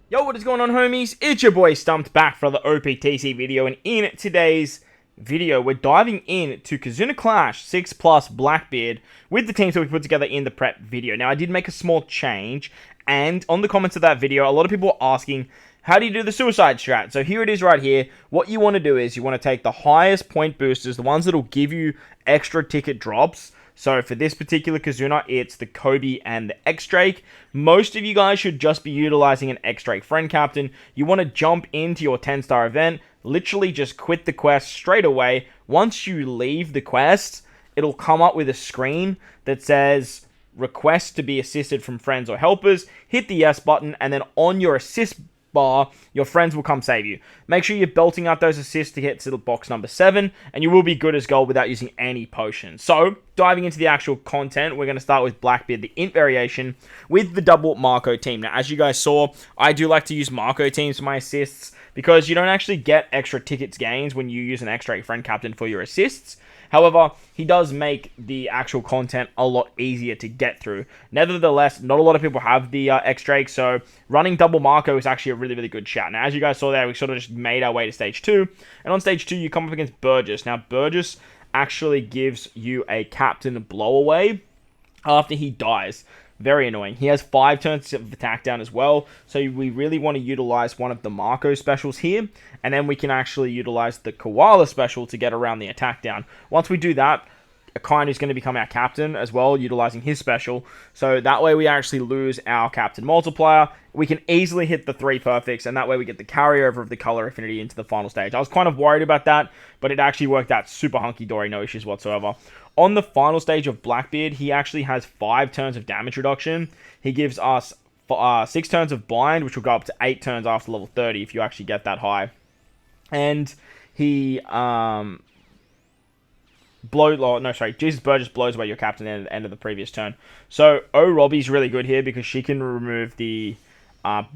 Yo, what is going on, homies? It's your boy Stumped back for the Optc video, and in today's video, we're diving in to Kizuna Clash 6 Plus Blackbeard with the teams that we put together in the prep video. Now, I did make a small change, and on the comments of that video, a lot of people were asking, how do you do the suicide strat? So here it is right here. What you want to do is you want to take the highest point boosters, the ones that will give you extra ticket drops. So for this particular Kizuna, it's the Kobe and the X-Drake. Most of you guys should just be utilizing an X-Drake friend captain. You want to jump into your 10-star event, literally just quit the quest straight away. Once you leave the quest, it'll come up with a screen that says, request to be assisted from friends or helpers. Hit the yes button, and then on your assist bar, your friends will come save you. Make sure you're belting out those assists to get to the box number 7, and you will be good as gold without using any potions. So, diving into the actual content, we're going to start with Blackbeard, the int variation, with the double Marco team. Now, as you guys saw, I do like to use Marco teams for my assists, because you don't actually get extra tickets gains when you use an extra friend captain for your assists. However, he does make the actual content a lot easier to get through. Nevertheless, not a lot of people have the X-Drake, so running double Marco is actually a really, really good shout. Now, as you guys saw there, we sort of just made our way to Stage 2, and on Stage 2, you come up against Burgess. Now, Burgess actually gives you a captain blowaway after he dies. Very annoying. He has 5 turns of attack down as well, so we really want to utilize one of the Marco specials here, and then we can actually utilize the Koala special to get around the attack down. Once we do that, Akainu is going to become our captain as well, utilizing his special, so that way we actually lose our captain multiplier. We can easily hit the 3 perfects, and that way we get the carryover of the color affinity into the final stage. I was kind of worried about that, but it actually worked out super hunky-dory, no issues whatsoever. On the final stage of Blackbeard, he actually has 5 turns of damage reduction. He gives us 6 turns of bind, which will go up to 8 turns after level 30 if you actually get that high. And he Jesus Burgess blows away your captain at the end of the previous turn. So Robbie's really good here because she can remove the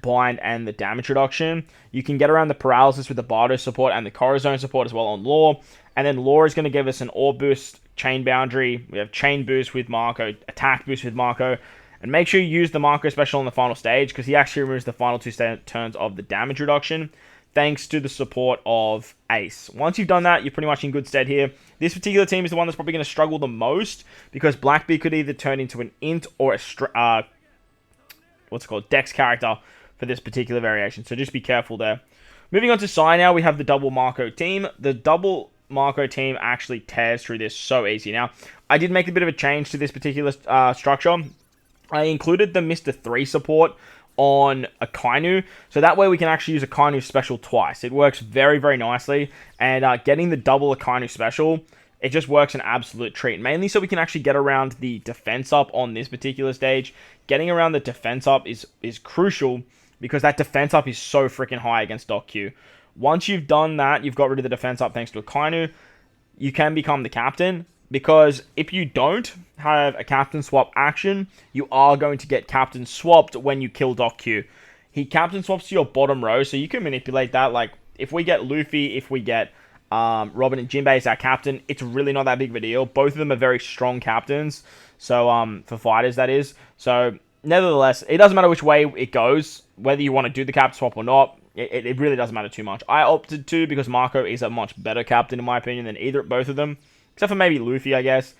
bind and the damage reduction. You can get around the paralysis with the Bardo support and the Corazon support as well on Lore. And then Lore is going to give us an Ore boost, Chain Boundary. We have Chain boost with Marco, Attack boost with Marco. And make sure you use the Marco special on the final stage because he actually removes the final 2 turns of the damage reduction, thanks to the support of Ace. Once you've done that, you're pretty much in good stead here. This particular team is the one that's probably going to struggle the most because Blackbeard could either turn into an int or a Dex character for this particular variation. So just be careful there. Moving on to Sai now, we have the double Marco team. The double Marco team actually tears through this so easy. Now, I did make a bit of a change to this particular structure. I included the Mr. 3 support on Akainu, so that way we can actually use Akainu special twice. It works very, very nicely, and getting the double Akainu special, it just works an absolute treat, mainly so we can actually get around the defense up on this particular stage. Getting around the defense up is crucial, because that defense up is so freaking high against Doc Q. Once you've done that, you've got rid of the defense up thanks to Akainu, you can become the captain, because if you don't have a captain swap action, you are going to get captain swapped when you kill Doc Q. He captain swaps to your bottom row, so you can manipulate that. Like, if we get Luffy, if we get Robin and Jinbei as our captain, it's really not that big of a deal. Both of them are very strong captains, so for fighters, that is. So, nevertheless, it doesn't matter which way it goes, whether you want to do the captain swap or not. It really doesn't matter too much. I opted to because Marco is a much better captain, in my opinion, than both of them. Except for maybe Luffy, I guess.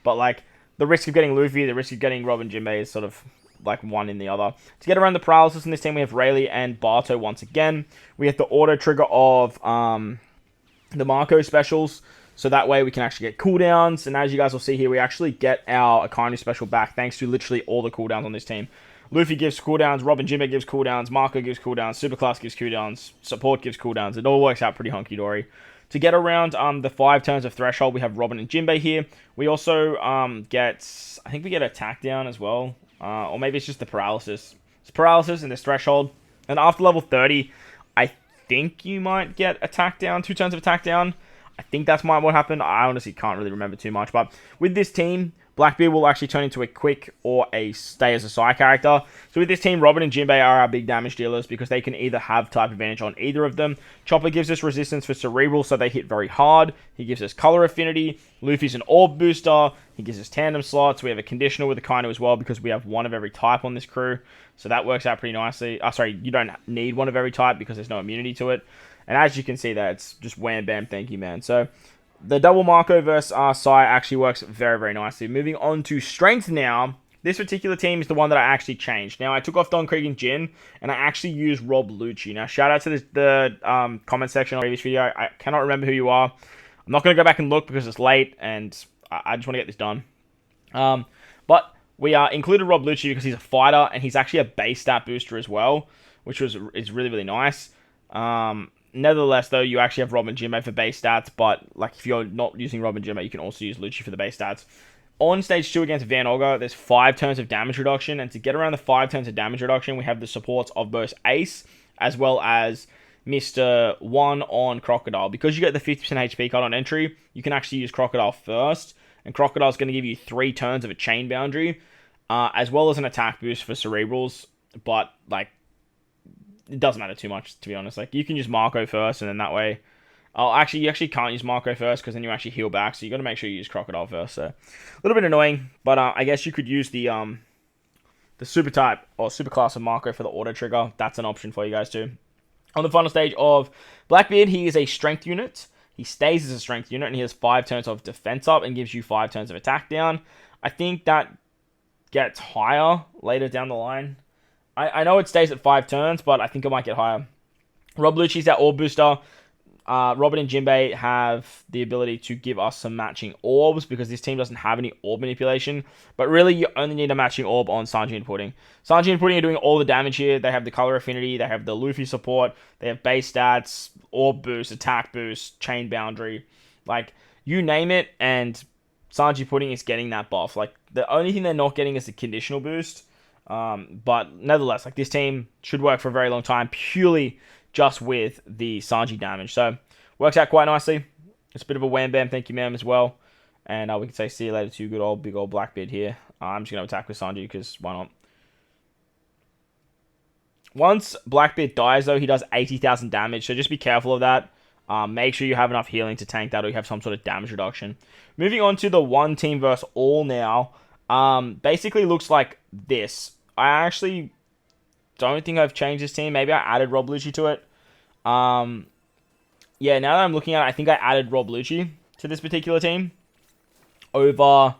But, like, the risk of getting Luffy, the risk of getting Robin Jinbei is sort of, like, one in the other. To get around the paralysis in this team, we have Rayleigh and Barto once again. We have the auto trigger of the Marco specials. So that way we can actually get cooldowns. And as you guys will see here, we actually get our Akainu special back thanks to literally all the cooldowns on this team. Luffy gives cooldowns, Robin Jinbei gives cooldowns, Marco gives cooldowns, Superclass gives cooldowns, Support gives cooldowns. It all works out pretty hunky-dory. To get around the 5 turns of Threshold, we have Robin and Jinbei here. We also I think we get Attack down as well. Or maybe it's just the Paralysis. It's Paralysis and this Threshold. And after level 30, I think you might get Attack down, 2 turns of Attack down. I think that's what happened. I honestly can't really remember too much. But with this team, Blackbeard will actually turn into a quick or a stay as a side character. So with this team, Robin and Jinbei are our big damage dealers because they can either have type advantage on either of them. Chopper gives us resistance for cerebral, so they hit very hard. He gives us color affinity. Luffy's an orb booster. He gives us tandem slots. We have a conditional with Akainu as well because we have one of every type on this crew. So that works out pretty nicely. Sorry, you don't need one of every type because there's no immunity to it. And as you can see there, it's just wham bam, thank you, man. So the double Marco versus Sai actually works very, very nicely. Moving on to strength now. This particular team is the one that I actually changed. Now, I took off Don Krieg and Jin, and I actually used Rob Lucci. Now, shout out to the comment section on the previous video. I cannot remember who you are. I'm not going to go back and look because it's late, and I just want to get this done. But we included Rob Lucci because he's a fighter, and he's actually a base stat booster as well, which is really, really nice. Nevertheless, though, you actually have Rob and Jinbei for base stats, but like if you're not using Rob and Jinbei, you can also use Lucci for the base stats. On stage 2 against Van Ogre, there's 5 turns of damage reduction, and to get around the 5 turns of damage reduction, we have the supports of both Ace as well as Mr. 1 on Crocodile. Because you get the 50% HP cut on entry, you can actually use Crocodile first, and Crocodile's going to give you 3 turns of a chain boundary, as well as an attack boost for Cerebrals, but like it doesn't matter too much, to be honest. Like, you can use Marco first, and then that way... you actually can't use Marco first, because then you actually heal back, so you got to make sure you use Crocodile first, so... A little bit annoying, but I guess you could use the super type, or super class of Marco for the auto trigger. That's an option for you guys, too. On the final stage of Blackbeard, he is a strength unit. He stays as a strength unit, and he has 5 turns of defense up, and gives you 5 turns of attack down. I think that gets higher later down the line. I know it stays at 5 turns, but I think it might get higher. Rob Lucci's our orb booster. Robin and Jinbei have the ability to give us some matching orbs because this team doesn't have any orb manipulation. But really, you only need a matching orb on Sanji and Pudding. Sanji and Pudding are doing all the damage here. They have the color affinity. They have the Luffy support. They have base stats, orb boost, attack boost, chain boundary. Like, you name it, and Sanji Pudding is getting that buff. Like, the only thing they're not getting is the conditional boost. But nevertheless, like, this team should work for a very long time purely just with the Sanji damage. So, works out quite nicely. It's a bit of a wham bam, thank you ma'am as well. And we can say see you later to good old, big old Blackbeard here. I'm just going to attack with Sanji because why not? Once Blackbeard dies though, he does 80,000 damage. So just be careful of that. Make sure you have enough healing to tank that or you have some sort of damage reduction. Moving on to the one team versus all now. Basically looks like this. I actually don't think I've changed this team. Maybe I added Rob Lucci to it. Yeah, now that I'm looking at it, I think I added Rob Lucci to this particular team over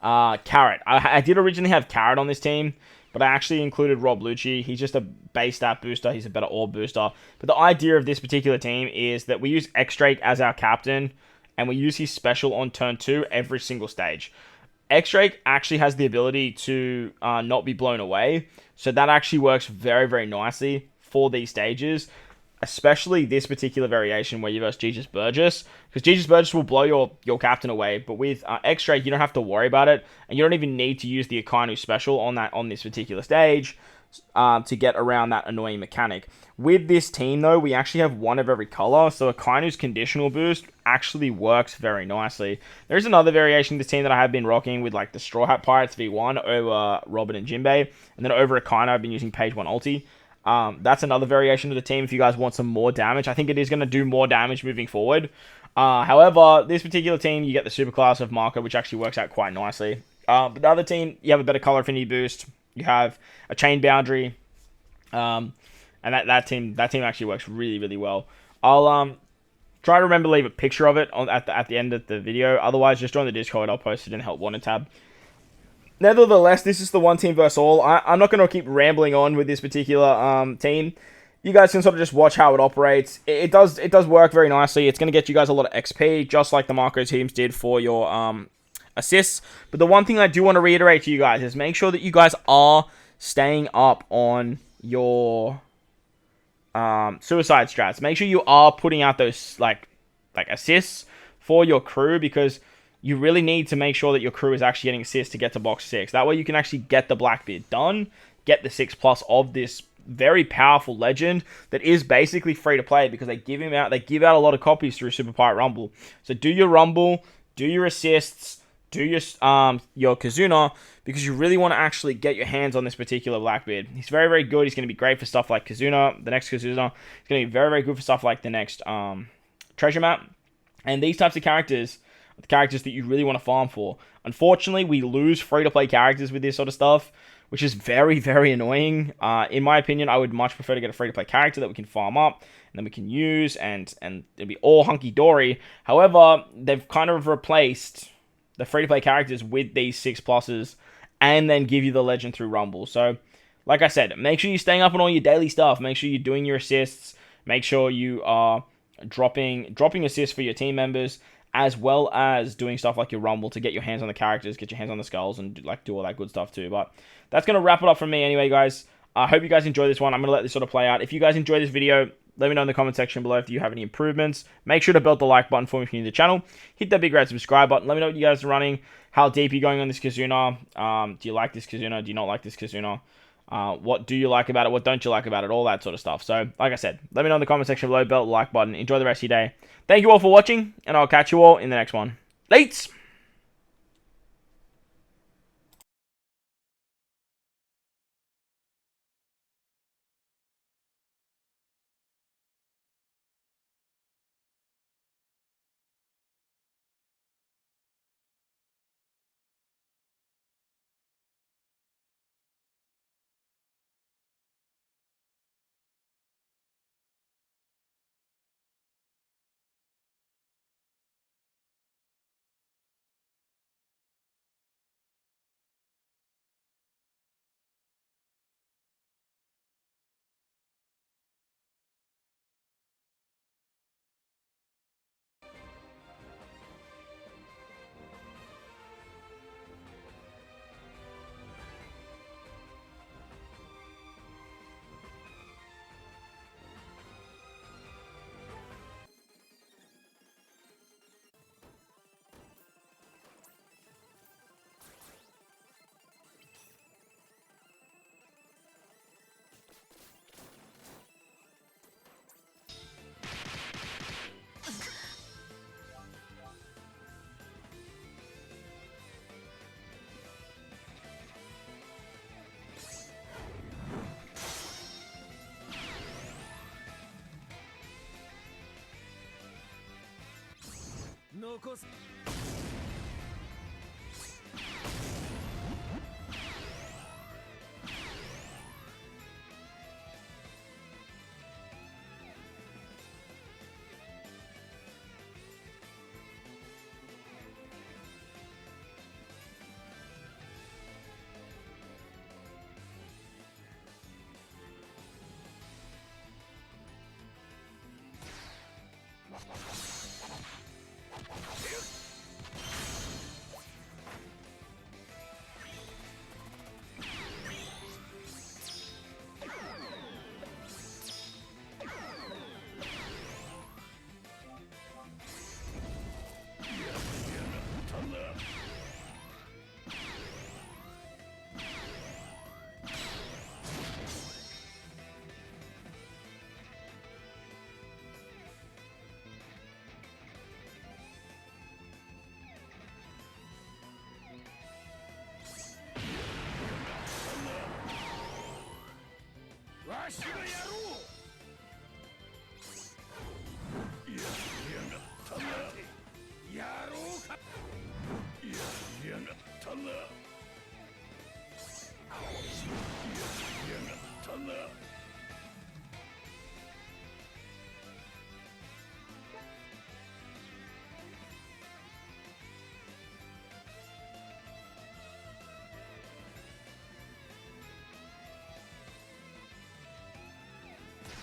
Carrot. I did originally have Carrot on this team, but I actually included Rob Lucci. He's just a base stat booster. He's a better orb booster. But the idea of this particular team is that we use X-Drake as our captain, and we use his special on turn 2 every single stage. X-Drake actually has the ability to not be blown away, so that actually works very, very nicely for these stages, especially this particular variation where you verse Jesus Burgess, because Jesus Burgess will blow your captain away, but with X-Drake, you don't have to worry about it, and you don't even need to use the Akainu special on this particular stage to get around that annoying mechanic. With this team, though, we actually have one of every color, so Akainu's conditional boost actually works very nicely. There's another variation of this team that I have been rocking with, like, the Straw Hat Pirates V1 over Robin and Jinbei, and then over Akainu, I've been using Page 1 ulti. That's another variation of the team if you guys want some more damage. I think it is going to do more damage moving forward. However, this particular team, you get the superclass of Marco, which actually works out quite nicely. But the other team, you have a better color affinity boost. You have a chain boundary. And that team actually works really, really well. I'll try to remember to leave a picture of it at the end of the video. Otherwise, just join the Discord. I'll post it in the Help Wanted tab. Nevertheless, this is the one team versus all. I'm not going to keep rambling on with this particular team. You guys can sort of just watch how it operates. It does work very nicely. It's going to get you guys a lot of XP, just like the Marco teams did for your assists. But the one thing I do want to reiterate to you guys is make sure that you guys are staying up on your suicide strats. Make sure you are putting out those like assists for your crew, because you really need to make sure that your crew is actually getting assists to get to box 6. That way you can actually get the Blackbeard done, get the 6+ of this very powerful legend that is basically free to play, because they give out a lot of copies through Super Pirate Rumble. So do your Rumble, do your assists, do your Kizuna, because you really want to actually get your hands on this particular Blackbeard. He's very, very good. He's going to be great for stuff like Kizuna, the next Kizuna. He's going to be very, very good for stuff like the next treasure map. And these types of characters are the characters that you really want to farm for. Unfortunately, we lose free-to-play characters with this sort of stuff, which is very, very annoying. In my opinion, I would much prefer to get a free-to-play character that we can farm up and then we can use, and it'll be all hunky-dory. However, they've kind of replaced the free-to-play characters with these 6+s and then give you the legend through Rumble. So, like I said, make sure you're staying up on all your daily stuff. Make sure you're doing your assists. Make sure you are dropping assists for your team members, as well as doing stuff like your Rumble to get your hands on the characters, get your hands on the skulls, and like do all that good stuff too. But that's going to wrap it up from me anyway, guys. I hope you guys enjoy this one. I'm going to let this sort of play out. If you guys enjoy this video, let me know in the comment section below if you have any improvements. Make sure to belt the like button for me if you're new to the channel. Hit that big red subscribe button. Let me know what you guys are running, how deep you're going on this Kizuna. Do you like this Kizuna? Do you not like this Kizuna? What do you like about it? What don't you like about it? All that sort of stuff. So, like I said, let me know in the comment section below. Belt the like button. Enjoy the rest of your day. Thank you all for watching, and I'll catch you all in the next one. Lates!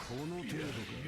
この程度か。